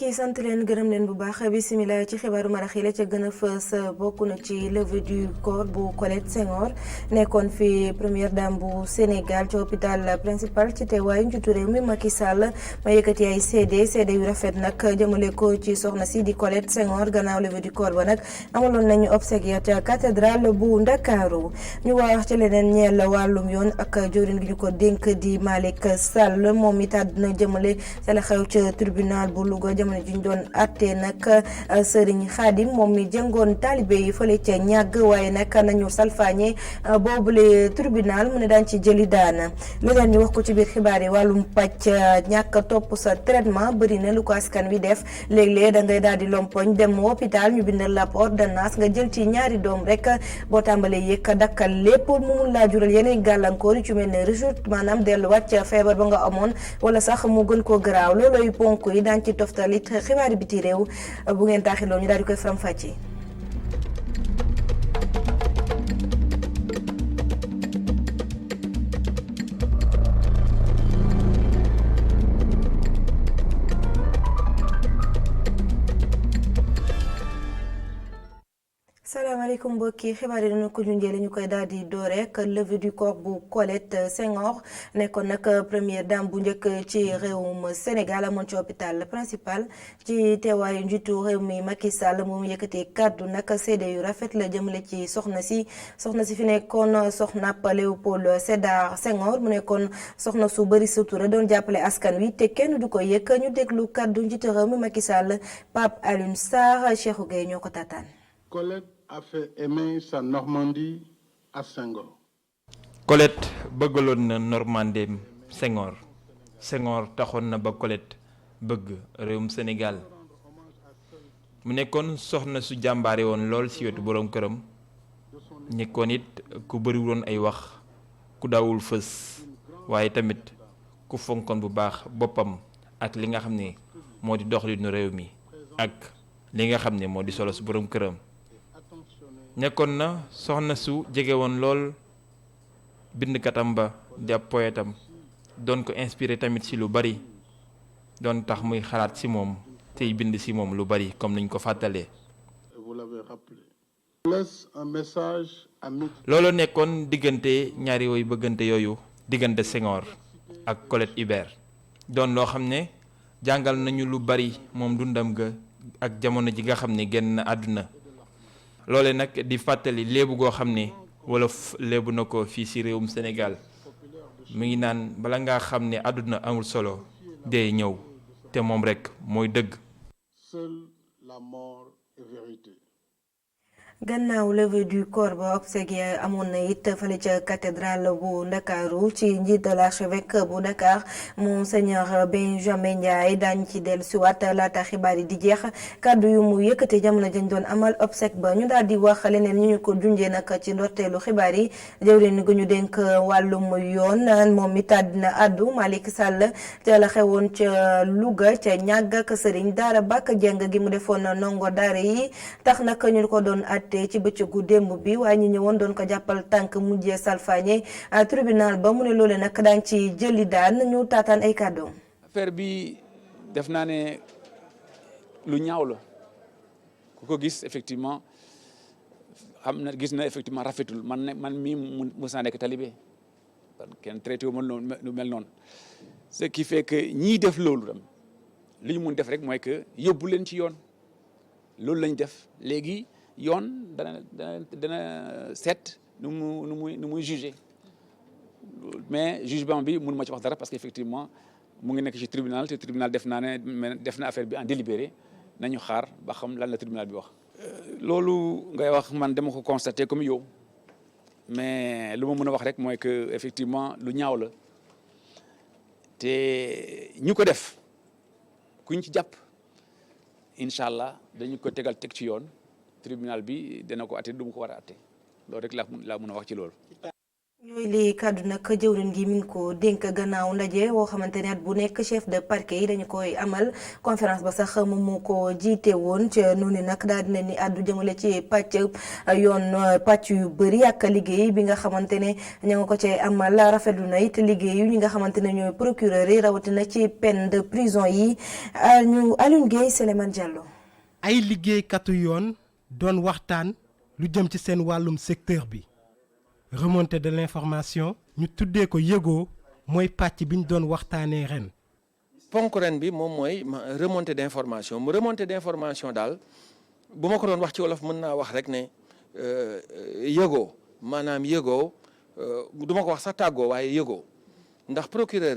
yi sant leen gërëm leen bu baax bisimilah ci xibaaru marax yi la ca gën a fës bokk na ci levée du corps bu Colette Senghor nekkoon fi première dame bu Sénégal ci hôpital principal ci teewaayu njiitu réew mi Macky Sall ma yëkkati ay seede yu rafet nag jëmale ko ci soxna si di Colette Senghor gannaaw levée du corps ba nag amaloon nañu obsèque ya ca cathédrale bu Ndakaaru ñu wax ci leneen ñeel wàllum yoon ak jëwriñ gi ñu ko dénk di Malick Sall moom it àdduna jëmale ca la xew ca tribunal bu Louga jamono ji ñu doon àtte nag Serigne Khadim moom mi jëngoon taalibe yi fële ca ñàgg waaye nag nañu salfaañe boobule tribunal mu ne daan ci jëli daana leneen ñu wax ko ci biir xibaar yi wàllum pàcc ñàkk topp sa traitement bëri na lu ko askan wi def léeg-léeg da ngay daal di lompoñ dem hôpital ñu bindal la ordonnance nga jël ci ñaari doom rek boo tàmbalee yëg dakkal lépp mu mun laa jural yeneen gàllankoor yu ci mel ne rechute maanaam delluwaat ca feebar ba nga amoon wala sax mu gën koo garaaw loolooy ponk yi daan ci toftalit xibaari biti réew bu ngeen taaxiloo ñu daal di koy faram-fàccee. salaamaaleykum mbokki xibaar yi dañu ko junjee li ñu koy daal di door rek levée du corps bu Colette Senghor nekkoon nag première dame bu njëkk ci réewum Sénégal amoon ci hôpital principal ci teewaayu njiitu réew mi Macky Sall moom yëkkati kàddu nag seede yu rafet la jëmale ci soxna si fi nekkoon soxna Léopold Sédar Senghor mu nekkoon soxna su bëri sutura doon jàppale askan wi te kenn du ko yëg ñu déglu kàddu njiitu réew mi Macky Sall Pape Alioune Sarr Cheikhou Gueye ñoo ko taataan. A fait aimer sa Normandie à Senghor. Colette bëggaloon na Normandie Senghor taxoon na ba Colette bëgg réewum Sénégal mu nekkoon soxna su jàmbaare woon lool ci wetu boroom këram nekkoon it ku bëriwuloon ay wax ku daawul fës waaye tamit ku fonkoon bu baax boppam ak li nga xam ne moo di doxalinu réew mi ak li nga xam ne moo di solo su boroom këram. nekkoon na soxna su jege woon lool bindkatam ba di ab poètam doon ko inspiré tamit ci lu bari doon tax muy xalaat ci moom tey bind ci moom lu bari comme niñ ko fàttalee. loolu nekkoon diggante ñaari woy bëggante yooyu diggante Senghor ak Colette Hubert doon loo xam ne jàngal nañu lu bari moom dundam ga ak jamono ji nga xam ne génn na àdduna. loole nag di fàttali léebu goo xam ne wolof léebu na ko fii ci réewum Sénégal mi ngi naan bala ngaa xam ne àdduna amul solo dee ñëw te moom rekk mooy dëgg. Seule la mort est vérité. gannaaw levée du corps ba obsèque amoon na it fële ca cathédrale bu Ndakaaru ci njiital archevêque bu Dakar Monseigneur Benjamin Ndiaye daañu ci dellusiwaat laata xibaar yi di jeex kàddu yu mu yëkkate jamono dañ doon amal obsèque ba ñu daal di wax leneen ñu ko junjee nag ci ndorteelu xibaar yi jëwriñ gu ñu dénk wàllum yoon moom it àddina addu Malick Sall ca la xewoon ca Louga ca ñàgg ak sëriñ Daara Bakk Jeng gi mu defoon ndongo daara yi tax nag ñu ko doon ci bëccëgu démb bi waaye ñu ñëwoon doon ko jàppal tànk mujjee salfaañe tribunal ba mu ne loole nag daañ ci jëli daan ñu taataan ay kàddoom. affaire bi def naa ne lu ñaaw la ku ko gis effectivement gis na effectivement rafetul man mii mos naa nekk talibé kenn traité wu ma lu mel noonu ce qui fait que ñii def loolu tam li ñu mun def rek mooy que yóbbu leen ci yoon loolu lañ def léegi. yoon dana seet nu muy juger mais jugement bi mënu ma ci wax dara parce que effectivement mu ngi nekk ci tribunal te tribunal def na affaire bi en délibéré nañu xaar ba xam lan la tribunal bi wax. loolu ngay wax man dama ko constaté comme yow mais lu ma mën a wax rek mooy que effectivement lu ñaaw la te ñu ko def kuñ ci jàpp incha allah dañu ko teg ci yoon. tribunal bi dina ko atte du mu ko war a atte loolu rek laa mën a wax ci loolu. yooyu li kàddu nag jëwriñ gi mi ngi ko dénk gannaaw ndaje woo xamante ne at bu nekk chef de parquet yi dañu koy amal conférence ba sax moom moo ko jiite woon ca noonu nag daal dina ni àddu jëmale ci pàcc yu bëri ak liggéey bi nga xamante ne ña nga ko cay amal rafetlu na it liggéey yu ñi nga xamante ne ñooy procureur yi rawatina ci peine de prison yi ñu Alioune Guèye Souleymane Diallo. ay liggéeykatu yoon doon waxtaan lu jëm ci seen wàllum secteur bi. remontée de l'information ñu tuddee ko yëgoo mooy pàcc bi ñu doon waxtaanee ren. ponk ren bi moom mooy remontée d'information mu remontée d'information daal bu ma ko doon wax ci wolof mën naa wax rek ne yëgoo maanaam yëgoo du ma ko wax sax tàggoo waaye yëgoo ndax procureur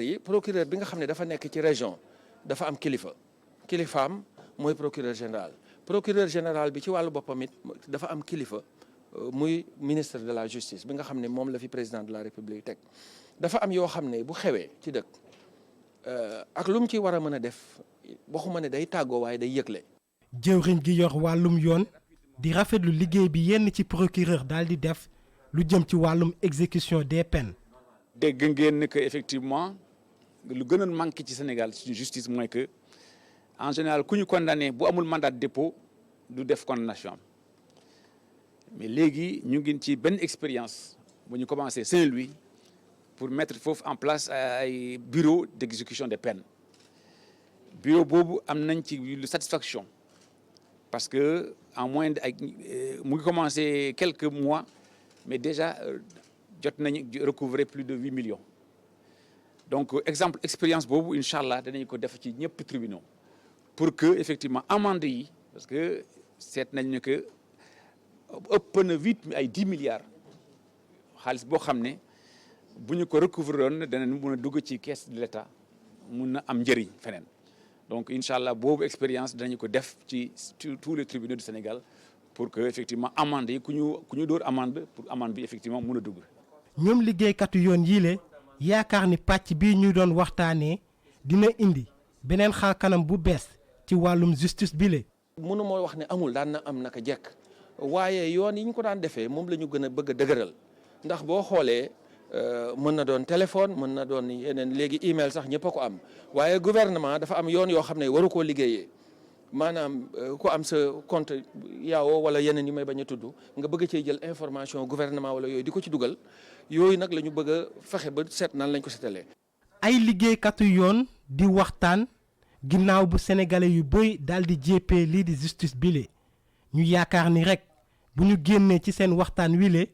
bi nga xam ne dafa nekk ci région dafa am kilifaam mooy procureur général bi ci wàllu boppam it dafa am kilifa. muy ministre de la justice bi nga xam ne moom la fi président de la république teg dafa am yoo xam ne bu xewee ci dëkk ak lu mu ci war a mën a def waxuma ne day tàggoo waaye day yëgle. jëwriñ gi yor wàllum yoon di rafetlu liggéey bi yenn ci procureur daal di def lu jëm ci wàllum exécution des peines. dégg ngeen que effectivement lu gën a manqué ci Sénégal suñu justice mooy que en général ku ñu condamné bu amul mandat de dépôt du def condamnation am. mais léegi ñu ngi ci benn expérience bu ñu commencé Saint-Louis pour mettre foofu en place ay bureau d'exécution des peines bureau boobu am nañ ci lu satisfaction parce que en moins de ay mu ngi commencé quelques mois mais déjà jot nañu recouvrer plus de 8 millions donc expérience boobu incha allah danañ ko def ci ñëpp tribunaux pour que effectivement amende yi parce que seet nañ ne que ëpp na 10 milliards xaalis boo xam ne bu ñu ko recouvrer woon danañ mun a dugg ci caisse de l'État mun na am njëriñ feneen donc incha allah boobu expérience danañu ko def ci tous les tribunaux du Sénégal pour que effectivement amende yi ku ñu dóor amende pour amende bi effectivement mun a dugg. ñoom liggéeykatu yoon yile yaakaar ni pàcc bii ñu doon waxtaanee dina indi beneen xar kanam bu bees ci wàllum justice bile. mënu moo wax ne amul daan na am naka jekk. waaye yoon yi ñu ko daan defee moom la ñu gën a bëgg a dëgëral ndax boo xoolee mën na doon téléphone mën na doon yeneen léegi email sax ñëpp a ko am waaye gouvernement dafa am yoon yoo xam ne waru koo liggéeyee maanaam ku am sa compte yaawoo wala yeneen yu may bañ a tudd nga bëgg cee jël information gouvernement wala yooyu di ko ci dugal yooyu nag la ñu bëgg a fexe ba seet nan lañ ko setalee. ay liggéeykatu yoon di waxtaan ginnaaw bu sénégalais yu bëri daal di jéppee lii di justice bile ñu yaakaar ni rek. bu ñu génnee ci seen waxtaan wile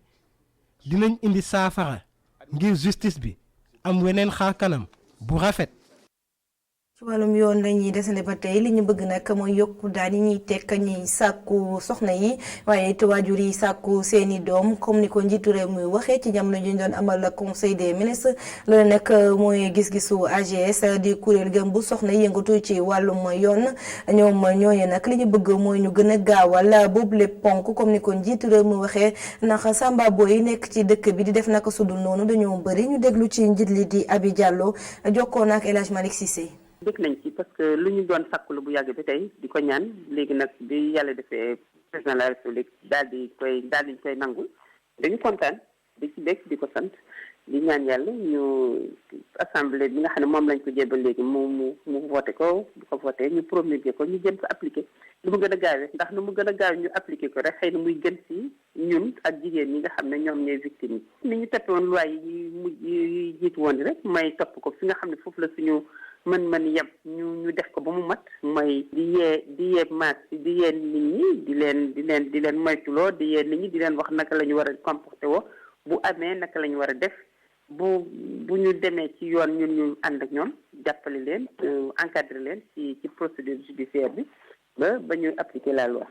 dinañ indi saafara ngir justice bi am weneen xar kanam bu rafet. ci wàllum yoon lañuy desandi ba tey li ñu bëgg nag mooy yokku daan yi ñuy teg ñiy sàkku soxna yi waaye it waajur yi sàkku seeni doom comme ni ko njiitu réew mi waxee ci jamono ji ñu doon amal conseil des ministres loolu nag mooy gis-gisu AGS di kuréel gëm bu soxna yi yëngatu ci wàllum yoon ñoom ñooñu nag li ñu bëgg mooy ñu gën a gaawal boobu lépp ponk comme ni ko njiitu réew mi waxee ndax Samba Boy yi nekk ci dëkk bi di def naka sudul noonu dañoo bëri ñu déglu ci njiit li di Abi Diallo jokkoo ak El Hadj Malick Cissé. dëkk nañ ci parce que lu ñu doon sàkkulu bu yàgg bi tey di ko ñaan léegi nag bi yàlla defee président de la république daal di koy nangul dañu kontaan di ci dëkk di ko sant di ñaan yàlla ñu assemblée bi nga xam ne moom lañ ko jébal léegi mu voté ko di ko voté ñu promulgué ko ñu jëm ko appliqué lu mu gën a gaawee ndax nu mu gën a gaawee ñu appliqué ko rek xëy na muy gën si ñun ak jigéen ñi nga xam ne ñoom ñooy victime yi ni ñu toppee woon loi yi jiitu woon rek may topp ko fi nga xam ne foofu la suñu mën yem ñu def ko ba mu mat mooy di yee maas di yee nit ñi di leen moytuloo di yee nit ñi di leen wax naka la ñu war a comporté woo bu amee naka la ñu war a def bu ñu demee ci yoon ñun ñu ànd ak ñoom jàppale leen encadré leen ci procédure judiciaire bi ba ñu appliquer la loi.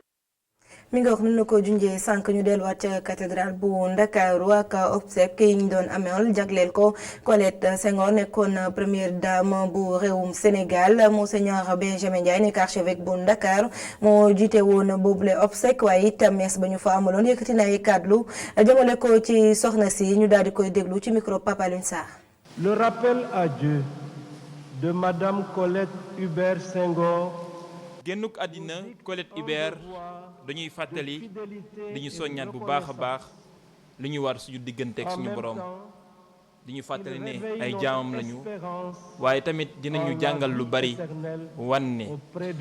mi nga wax ni na ko junjee sànq ñu delluwaat ca cathédrale bu Ndakaaru ak obsèques yi ñu doon amal jagleel ko Colette Senghor nekkoon première dame bu réewum Sénégal Monseigneur Benjamin Ndiaye nekk archevêque bu Ndakaaru moo jiite woon boobule obsèques waaye itam mees ba ñu fa amaloon yëkkati na ay kàddu jëmale ko ci soxna si ñu daal di koy déglu ci micro Papa Alioune Sarr. Le rappel à Dieu de Madame Colette Hubert Senghor. génnuk àddina Colette Hubert dañuy fàttali dañu soññaat bu baax a baax lu ñu war suñu digganteeg suñu borom di ñu fàttali ne ay jaamam lañu waaye tamit dinañu jàngal lu bari wan ne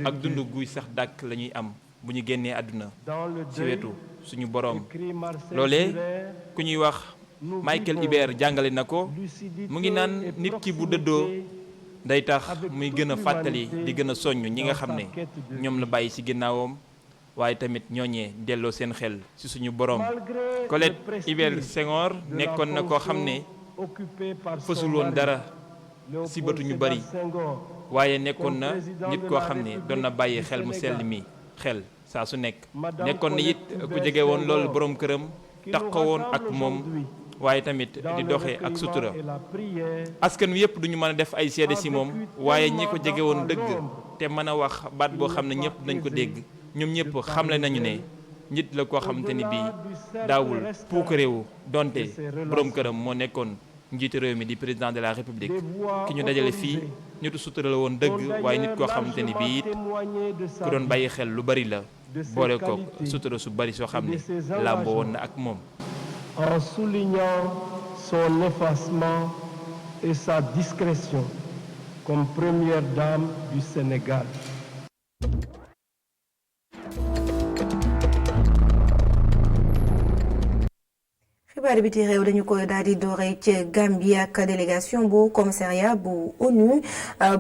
ak dund guy sax dàkk la ñuy am bu ñu génnee àdduna ci wetu suñu borom. loolee ku ñuy wax Michael Hubert jàngale na ko mu ngi naan nit ki bu dëddoo day tax muy gën a fàttali di gën a soññ ñi nga xam ne ñoom la bàyyi ci ginnaawam waaye tamit ñooñee delloo seen xel ci suñu borom. Colette Hubert Senghor nekkoon na koo xam ne fësul woon dara ci bëtu ñu bari waaye nekkoon na nit koo xam ne doon na bàyyi xel mu sell mi xel saa su nekk. nekkoon na it ku jege woon loolu borom këram taxaw woon ak moom waaye tamit di doxee ak sutura. askan wi yëpp duñu mën a def ay seede ci moom waaye ñi ko jege woon dëgg te mën a wax baat boo xam ne ñëpp dañ ko dégg ñoom ñëpp xamle nañu ne nit la koo xamante ni bii daawul puukareewu donte borom këram moo nekkoon njiitu réew mi di président de la république. ki ñu dajale fii nitu sutura la woon dëgg waaye nit koo xamante ni bii it ku doon bàyyi xel lu bari la boole ko sutura su bari soo xam ne làmboo woon na ak moom. En soulignant son effacement et sa discrétion comme première dame du Sénégal. xibaar biti réew dañu koy daal di dooree ci Gambie ak délégation bu commissariat bu ONU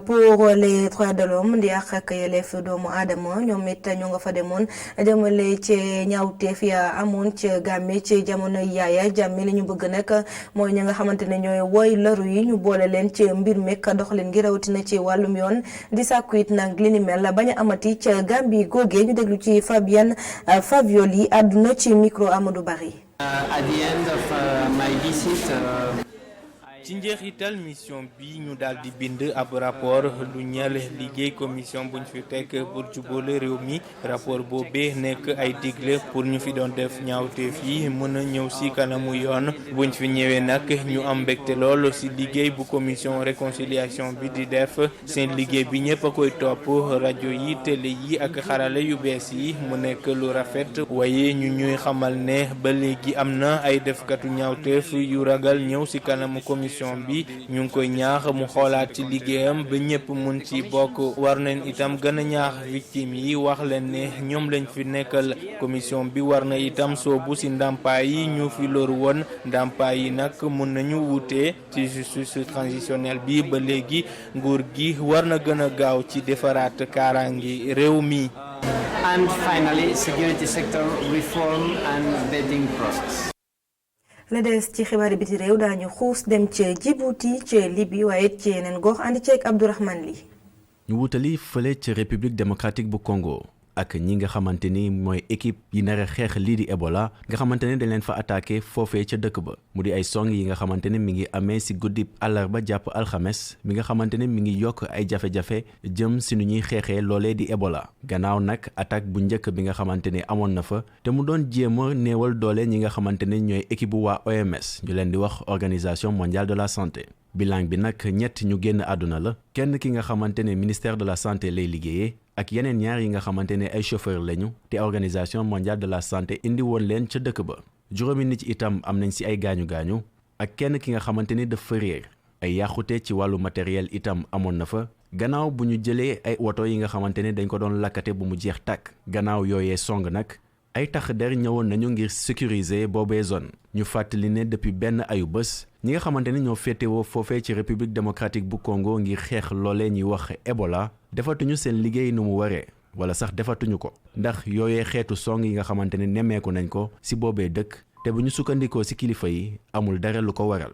pour les droits de l'homme di ak yelleef doomu aadama ñoom it ñoo nga fa demoon jëmale ci ñaawteef ya amoon ci Gambie ci jamono Yaaya Jammeh li ñu bëgg nag mooy ñi nga xamante ne ñooy woy laru yi ñu boole leen ci mbir mekk doxalin gi rawatina ci wàllum yoon di sàkku it nag li ni mel bañ a amati ca Gambie googee ñu déglu ci Fabienne Favioli àdduna ci micro Amadou Bari. At the end of my visit, ci njeexital mission bi ñu daal di bind ab rapport lu ñeel liggéey commission buñ fi teg pour jubóole réew mi rapport boobee nekk ay digle pour ñu fi doon def ñaawteef yi mën a ñëw si kanamu yoon buñ fi ñëwee nag ñu am mbégte lool si liggéey bu commission réconciliation bi di def seen liggéey bi ñëpp a koy topp rajo yi télé yi ak xarale yu bees yi mu nekk lu rafet waaye ñu ñuy xamal ne ba léegi am na ay defkatu ñaawteef yu ragal ñëw si kanamu commission bi ñu ngi koy ñaax mu xoolaat ci liggéeyam ba ñëpp mun ci bokk war nañ itam gën a ñaax victime yi wax leen ne ñoom lañ fi nekkal commission bi war na itam soobu ci ndàmpaay yi ñu fi loru woon ndàmpaay yi nag mun nañu wutee ci justice transitionnelle bi ba léegi nguur gi war na gën a gaaw ci defaraat kaaraangi réew mi. and finally, security sector reform and vetting process. la des ci xibaari biti réew daañu xuus dem ci Djibouti ci Libye waaye ci yeneen gox andi ceeg Abdourahmane Ly. ñu wutali fële ci République démocratique bu Congo ak ñi nga xamante ni mooy équipe yi nar a xeex lii di Ebola nga xamante ne dañ leen fa attaqué foofee ca dëkk ba mu di ay song yi nga xamante ne mi ngi amee si guddi àllarba jàpp alxames mi nga xamante ne mi ngi yokk ay jafe-jafe jëm si nu ñuy xeexee loolee di Ebola gannaaw nag attaque bu njëkk bi nga xamante ne amoon na fa te mu doon jéem a néewal doole ñi nga xamante ne ñooy équipe bu waa OMS ñu leen di wax Organisation mondiale de la santé. bilan bi nag ñett ñu génn àdduna la kenn ki nga xamante ne ministère de la santé lay liggéeyee ak yeneen ñaar yi nga xamante ne ay chauffeur lañu te organisation mondiale de la santé indi woon leen ca dëkk ba juróomi nit itam am nañ ci ay gaañu-gaañu ak kenn ki nga xamante ni dafa réer ay yàqute ci wàllu matériel itam amoon na fa gannaaw bu ñu jëlee ay woto yi nga xamante ne dañ ko doon lakkate bu mu jeex tàkk gannaaw yooyee song nag ay tax der ñëwoon nañu ngir sécuriser boobee zone ñu fàttali ne depuis benn ayu bés ñi nga xamante ne ñoo féetewoo foofee ci République démocratique bu Congo ngir xeex loolee ñuy wax Ebola defatuñu seen liggéey nu mu waree wala sax defatuñu ko ndax yooyee xeetu song yi nga xamante ne nemmeeku nañ ko ci boobee dëkk te bu ñu sukkandikoo ci kilifa yi amul dara lu ko waral.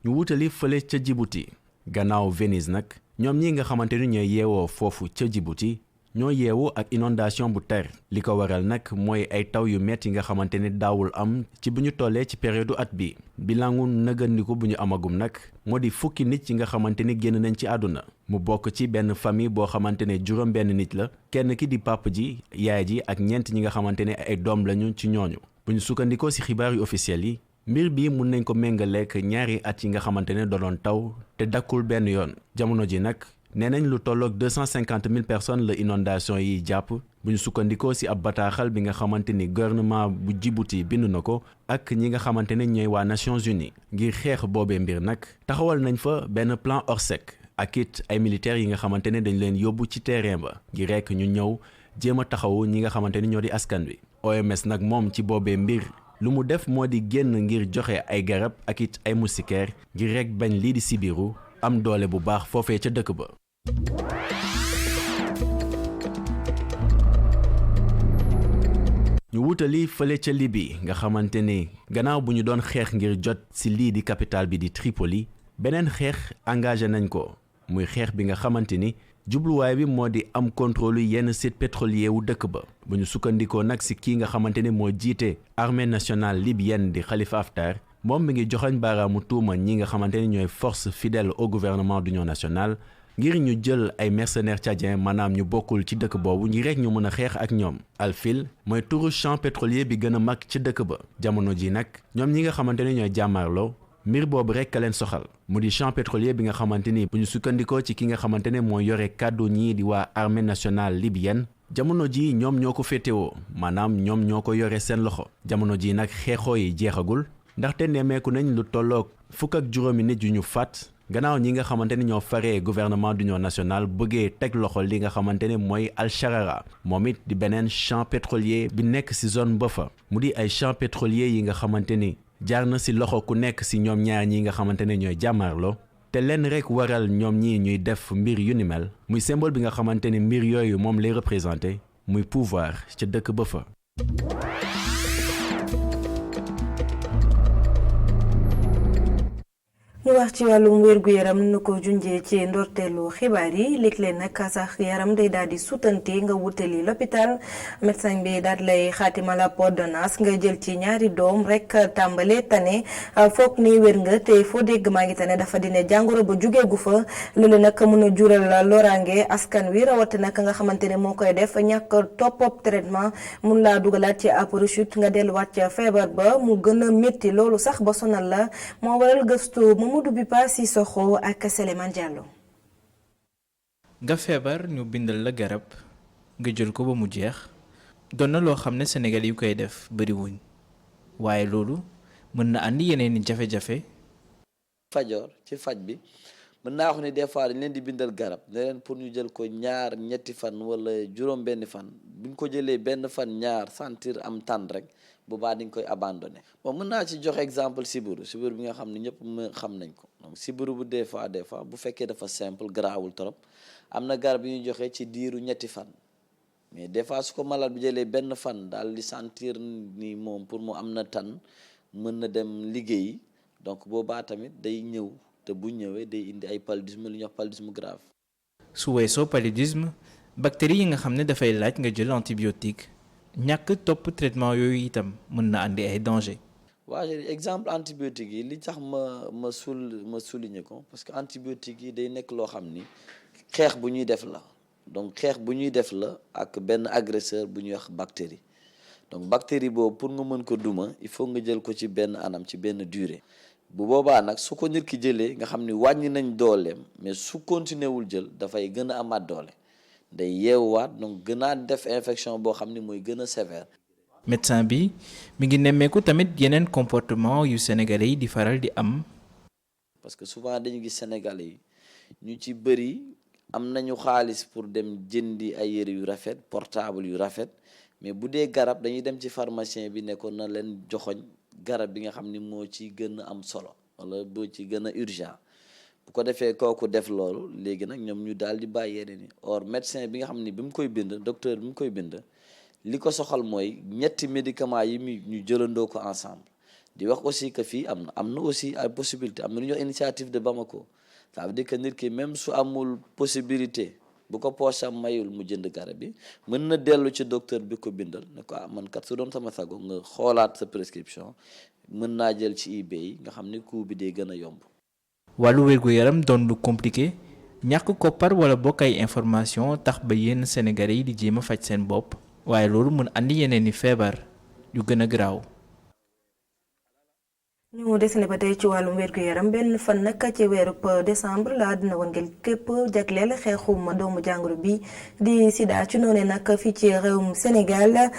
ñu wutali fële ca Djibouti gannaaw Venise nag ñoom ñi nga xamante ni ñooy yeewoo foofu ca Djibouti ñoo yeewu ak inondation bu tar li ko waral nag mooy ay taw yu metti yi nga xamante ne daawul am ci bu ñu tollee ci période at bi bilangu nëgëndiku bu ñu amagum nag moo di fukki nit yi nga xamante ni génn nañ ci àdduna mu bokk ci benn famille boo xamante ne juróom benn nit la kenn ki di papa ji yaay ji ak ñeent ñi nga xamante ne ay doom lañu ci ñooñu bu ñu sukkandikoo ci xibaar yu officiel yi mbir bi mun nañ ko méngaleek ñaari at yi nga xamante ne doon taw te dakkul benn yoon jamono ji nag nee nañ lu tolloog 250 000 personnes la inondation yi jàpp bu ñu sukkandikoo ci ab bataaxal bi nga xamante ni gouvernement bu Djibouti bind na ko ak ñi nga xamante ne ñooy waa Nations Unies ngir xeex boobee mbir nag taxawal nañ fa benn plan Orsec ak it ay militaires yi nga xamante ne dañ leen yóbbu ci terrain ba ngir rekk ñu ñëw jéem a taxawu ñi nga xamante ni ñoo di askan wi. OMS nag moom ci boobee mbir lu mu def moo di génn ngir joxe ay garab ak it ay moustiquaires ngir rekk bañ lii di sibiru am doole bu baax foofee ca dëkk ba. ñu wutali fële ca Libye nga xamante ni gannaaw bu ñu doon xeex ngir jot ci lii di capitale bi di Tripoli beneen xeex engagé nañ ko muy xeex bi nga xamante ni jubluwaay bi moo di am contrôle yenn site pétrolier wu dëkk ba bu ñu sukkandikoo nag ci kii nga xamante ni moo jiite armée nationale libyenne di Khalifa Haftar moom mi ngi joxañ baaraamu tuuma ñi nga xamante ni ñooy force fidèle au gouvernement d'union nationale ngir ñu jël ay mercenaires tchadiens maanaam ñu bokkul ci dëkk boobu ngir rek ñu mën a xeex ak ñoom. Alfil mooy turu champ pétrolier bi gën a mag ci dëkk ba jamono ji nag ñoom ñi nga xamante ni ñooy jàmmaarloo mbir boobu rek ka leen soxal mu di champ pétrolier bi nga xamante ni bu ñu sukkandikoo ci ki nga xamante ne mooy yore kàddu ñii di waa armée nationale libyenne jamono ji ñoom ñoo ko féetewoo maanaam ñoom ñoo ko yore seen loxo jamono ji nag xeexoo yi jeexagul ndaxte nemmeeku nañ lu tolloog 15 nit yu ñu faat gannaaw ñi nga xamante ne ñoo faree gouvernement d'union nationale bëggee teg loxo li nga xamante ne mooy Al-Sharara moom it di beneen champ pétrolier bi nekk ci zone ba fa mu di ay champ pétrolier yi nga xamante ni jaar na ci loxo ku nekk ci ñoom ñaar ñi nga xamante ne ñooy jàmmaarloo te lenn rek waral ñoom ñi ñuy def mbir yu ni mel muy symbole bi nga xamante ne mbir yooyu moom lay représenté muy pouvoir ca dëkk ba fa. ñu wax ci wàllum wér-gu-yaram nu ko junjee ci ndorteelu xibaar yi léeg-léeg nag sax yaram day daal di sutante nga wutali l'hôpital médecin bi daal lay xaatimal ab ordonnance nga jël ci ñaari doom rek tàmbale tane foog ni wér nga te foo dégg maa ngi tane dafa dina jàngoro ba jugee gu fa loolu nag mën a jural loraange askan wi rawate nag nga xamante ne moo koy def ñàkk topp traitement mun laa dugalaat ci ab rechute nga delluwaat ca feebar ba mu gën a métti loolu sax ba sonal la moo waral gëstu Mamadou Bipa Sissoko ak Souleymane Diallo. nga feebar ñu bindal la garab nga jël ko ba mu jeex doon na loo xam ne Sénégal yu koy def bariwuñ waaye loolu mën na andi yeneen i jafe-jafe. fajoor ci faj bi mën naa wax ni des fois dañ leen di bindal garab ne leen pour ñu jël ko ñaar ñetti fan wala juróom benn fan buñ ko jëlee benn fan ñaar sentir am tànn rek boobaa dañ koy abandonné. bon mën naa ci joxe exemple sibiru bi nga xam ne ñëpp xam nañ ko donc sibiru bu des fois bu fekkee dafa simple garaawul trop am na garab yi ñuy joxe ci diiru ñetti fan mais des fois su ko malade bi jëlee benn fan daal di sentir ni moom pour mu am na tan mën na dem liggéeyi donc boobaa tamit day ñëw te bu ñëwee day indi ay paludisme lu ñuy wax paludisme grave. su weesoo paludisme bactéries yi nga xam ne dafay laaj nga jël antibiotique ñàkk topp traitement yooyu itam mën na andi ay danger. waaw exemple antibiotique yi li tax ma souligner ko parce que antibiotique yi day nekk loo xam ni xeex bu ñuy def la donc xeex bu ñuy def la ak benn agresseur bu ñuy wax bactérie donc bactérie boobu pour nga mën ko duma il faut nga jël ko ci benn anam ci benn durée bu boobaa nag su ko nit ki jëlee nga xam ni wàññi nañ dooleem mais su continuer wul jël dafay gën a amaat doole day yeewaat donc gën a def infection boo xam ni mooy gën a sévère. médecin bi mi ngi nemmeeku tamit yeneen comportement yu sénégalais yi di faral di am. parce que souvent dañu gis sénégalais yi ñu ci bëri am nañu xaalis pour dem jëndi ay yére yu rafet portable yu rafet mais bu dee garab dañuy dem ci pharmacien bi nekkoon na leen joxoñ garab bi nga xam ni moo ci gën a am solo wala boo ci gën a urgent bu ko defee kooku def loolu léegi nag ñoom ñu daal di bàyyi yeneen ni or médecin bi nga xam ni bi mu koy bind docteur bi mu koy bind li ko soxal mooy ñetti médicaments yi ñu jëlandoo ko ensemble di wax aussi que fii am na aussi ay possibilité am na lu ñuy wax initiative de Bamako ça veut dire que nit ki même su amul possibilité bu ko poosam mayul mu jënd garab bi mën na dellu ci docteur bi ko bindal ne ko man kat su doon sama sago nga xoolaat sa prescription mën naa jël ci eBay nga xam ni coût bi day gën a yomb. wàllu wér-gu-yaram doon lu compliqué ñàkk koppar wala bokk ay information tax ba yenn Sénégalais yi di jéem a faj seen bopp waaye loolu mën andi yeneen i feebar yu gën a garaaw. ñu desene ba tey ci wàllum wér-gu-yaram benn fan nag ci weerub décembre la àdduna wëngël képp jagleel xeexum doomu jàngoro bi di sida ci noonu nag fii ci réewum Sénégal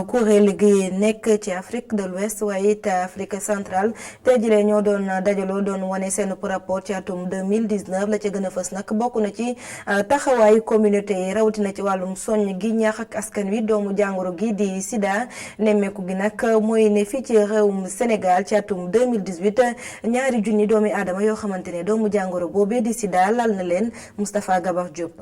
kuréel gi nekk ci Afrique de l'Ouest waaye it Afrique centrale tey jii ñoo doon dajaloo doon wane seen rapport ci atum 2019 la ca gën a fës nag bokk na ci taxawaayu communauté yi rawatina ci wàllum soññ gi ñaax ak askan wi doomu jàngoro gi di sida nemmeeku gi nag mooy ne fii ci réewum Sénégal ci atum 2018 ñaari junni doomi aadama yoo xamante ne doomu jàngoro boobee di sida lal na leen Moustapha Gabar Diop.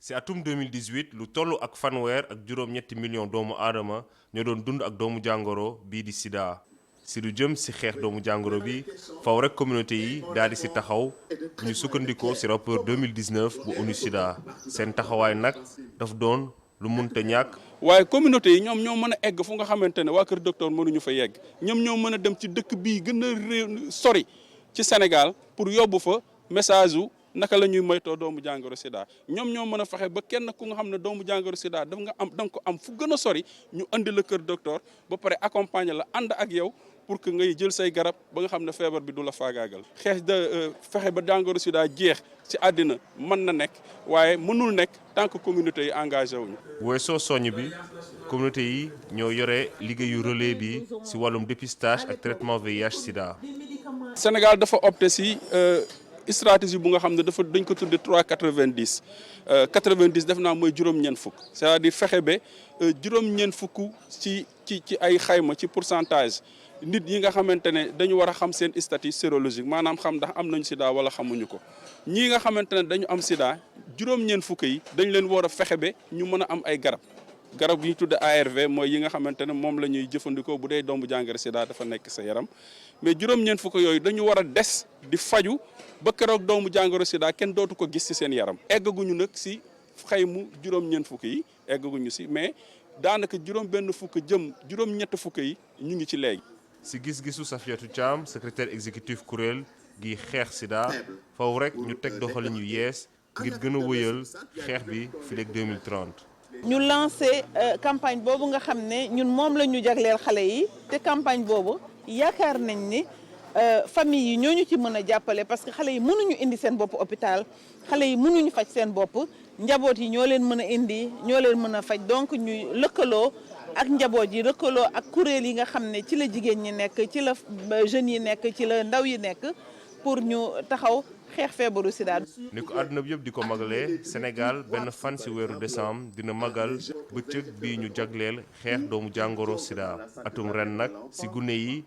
ci atum 2018 lu toll ak fanweer ak juróom-ñetti million doomu aadama ñoo doon dund ak doomu jàngoro bii di sida si lu jëm si xeex doomu jàngoro bi faw rek communauté yi daal di si taxaw bu ñu sukkandikoo si rapport 2019 bu ONU sida seen taxawaay nag daf doon lu munta ñàkk. waaye communauté yi ñoom ñoo mën a egg fu nga xamante ne waa Kër Docteur mënuñu fa yegg ñoom ñoo mën a dem ci dëkk bii gën a sori ci Sénégal pour yóbbu fa message wu naka la ñuy moytoo doomu jàngoro sida ñoom ñoo mën a fexe ba kenn ku nga xam ne doomu jàngoro sida da nga ko am fu gën a sori ñu andi la Kër Docteur ba pare accompagner la ànd ak yow pour que ngay jël say garab ba nga xam ne feebar bi du la faagaagal. xeex fexe ba jàngoro sida jeex ci àddina mën na nekk waaye mënul nekk tant que communauté yi engagé wuñu. weesoo soññ bi communauté yi ñoo yore liggéeyu relais bi ci wàllum dépistage ak traitement VIH sida. Sénégal dafa opté ci stratégie bu nga xam ne dañ ko tudde 3-90 90 def naa mooy juróom-ñeent fukk c'est-à-dire fexe ba juróom-ñeent fukk ci ay xayma ci pourcentage nit yi nga xamante ne dañu war a xam seen statut sérologique maanaam xam ndax am nañu sida wala xamuñu ko ñii nga xamante ne dañu am sida juróom-ñeent fukk yi dañ leen war a fexe ba ñu mën a am ay garab yi ñu tudde ARV mooy yi nga xamante ne moom la ñuy jëfandikoo bu dee doomu jàngoro sida dafa nekk sa yaram mais juróom-ñeent fukk yooyu dañu war a des di faju ba keroog doomu jàngoro sida kenn dootu ko gis ci seen yaram eggaguñu nag ci xaymu juróom-ñeent fukk yi eggaguñu ci mais daanaka juróom-benn fukk jëm juróom-ñett fukk yi ñu ngi ci léegi. ci gis-gisu Safiatou Thiam secrétaire exécutif kuréel gi xeex sida faw rek ñu teg doxalin yu yees ngir gën a wëyal xeex bi fileeg 2030. ñu lancé campagne boobu nga xam ne ñun moom la ñu jagleel xale yi te campagne boobu yaakaar nañ ni famille yi ñooñu ci mën a jàppale parce que xale yi mënuñu indi seen bopp hôpital xale yi mënuñu faj seen bopp njaboot yi ñoo leen mën a indi ñoo leen mën a faj donc ñuy lëkkaloo ak njaboot yi lëkkaloo ak kuréel yi nga xam ne ci la jigéen ñi nekk ci la jeunes yi nekk ci la ndaw yi nekk pour ñu taxaw xeex feebaru sida. ni ko àdduna bi yëpp di ko magalee Sénégal benn fan ci weeru décembre dina magal bëccëg bii ñu jagleel xeex doomu jàngoro sida atum ren nag ci gune yi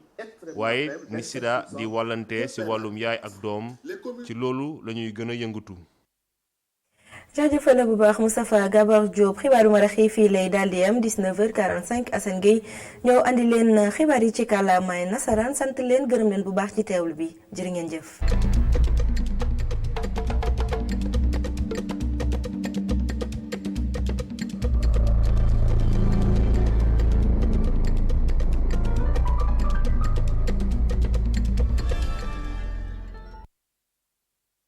waaye ni sida di wàllante ci wàllum yaay ak doom ci loolu la ñuy gën a yëngatu. jaajëfal bu baax Moustapha Gabar Diop xibaaru maraxi fii lay daal di am 19h45 Assane Gueye ñoo andi leen xibaar yi ci kàllaamaay nasaraan sant leen gërëm leen bu baax ci teewlu bi jërë ngeen jëf.